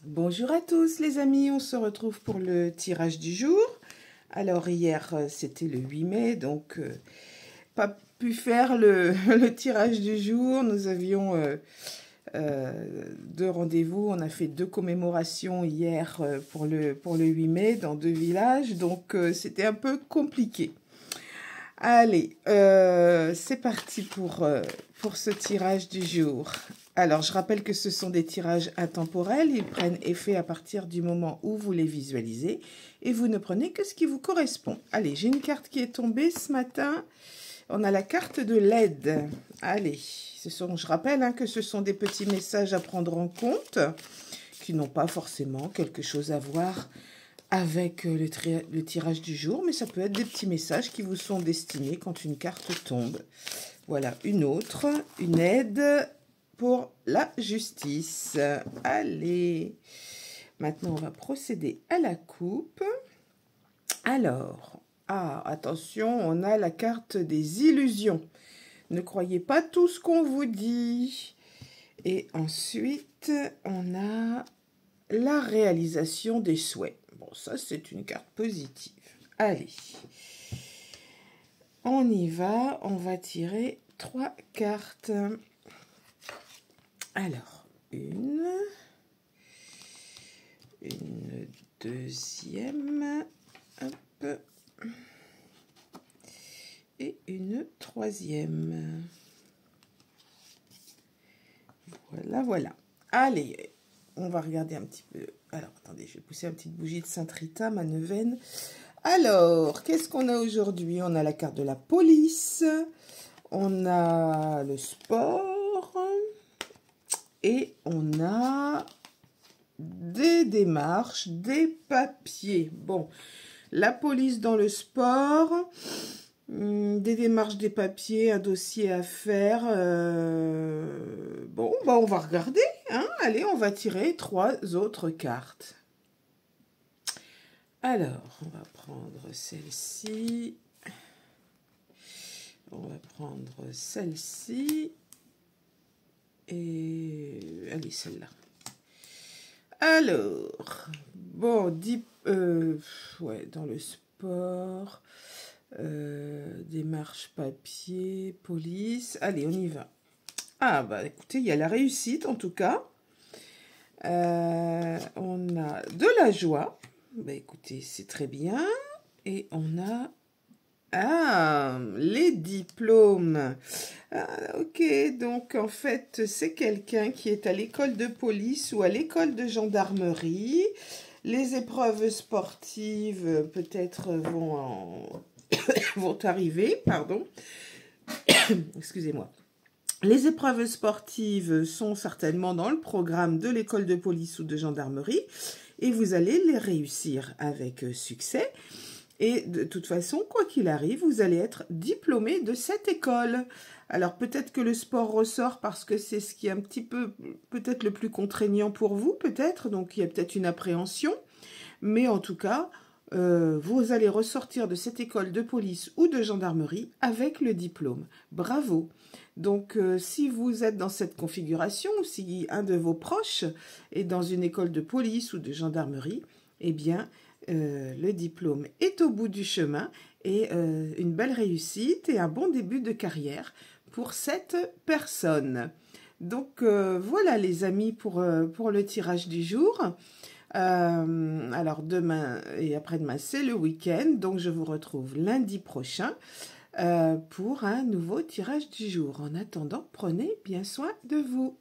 Bonjour à tous les amis, on se retrouve pour le tirage du jour. Alors hier c'était le 8 mai, donc pas pu faire le tirage du jour. Nous avions deux rendez-vous, on a fait deux commémorations hier pour le 8 mai dans deux villages, donc c'était un peu compliqué. Allez, c'est parti pour ce tirage du jour. Alors, je rappelle que ce sont des tirages intemporels. Ils prennent effet à partir du moment où vous les visualisez. Et vous ne prenez que ce qui vous correspond. Allez, j'ai une carte qui est tombée ce matin. On a la carte de l'aide. Allez, je rappelle que ce sont des petits messages à prendre en compte qui n'ont pas forcément quelque chose à voir avec le tirage du jour, mais ça peut être des petits messages qui vous sont destinés quand une carte tombe. Voilà, une autre, une aide pour la justice. Allez, maintenant on va procéder à la coupe. Alors, attention, on a la carte des illusions. Ne croyez pas tout ce qu'on vous dit. Et ensuite, on a la réalisation des souhaits. Bon, ça, c'est une carte positive. Allez, on y va. On va tirer 3 cartes. Alors, une deuxième, hop, et une troisième. Voilà, voilà. Allez, on va regarder un petit peu. Alors, attendez, je vais pousser une petite bougie de Sainte-Rita, ma neuvaine. Alors, qu'est-ce qu'on a aujourd'hui? On a la carte de la police, on a le sport et on a des démarches, des papiers. Bon, la police dans le sport, des démarches, des papiers, un dossier à faire. Bon, bah on va regarder. Allez, on va tirer 3 autres cartes. Alors, on va prendre celle-ci. On va prendre celle-ci. Et allez, celle-là. Alors, bon, ouais, dans le sport, démarche papier, police. Allez, on y va. Ah, bah écoutez, il y a la réussite en tout cas. On a de la joie. Bah écoutez, c'est très bien. Et on a les diplômes. Ok, donc en fait, c'est quelqu'un qui est à l'école de police ou à l'école de gendarmerie. Les épreuves sportives, peut-être, vont arriver, pardon. Excusez-moi. Les épreuves sportives sont certainement dans le programme de l'école de police ou de gendarmerie et vous allez les réussir avec succès. Et de toute façon, quoi qu'il arrive, vous allez être diplômé de cette école. Alors peut-être que le sport ressort parce que c'est ce qui est un petit peu, peut-être le plus contraignant pour vous, peut-être. Donc il y a peut-être une appréhension. Mais en tout cas, vous allez ressortir de cette école de police ou de gendarmerie avec le diplôme. Bravo! Donc si vous êtes dans cette configuration, ou si un de vos proches est dans une école de police ou de gendarmerie, eh bien, le diplôme est au bout du chemin et une belle réussite et un bon début de carrière pour cette personne. Donc voilà les amis pour le tirage du jour. Alors demain et après-demain c'est le week-end, donc je vous retrouve lundi prochain pour un nouveau tirage du jour. En attendant, prenez bien soin de vous.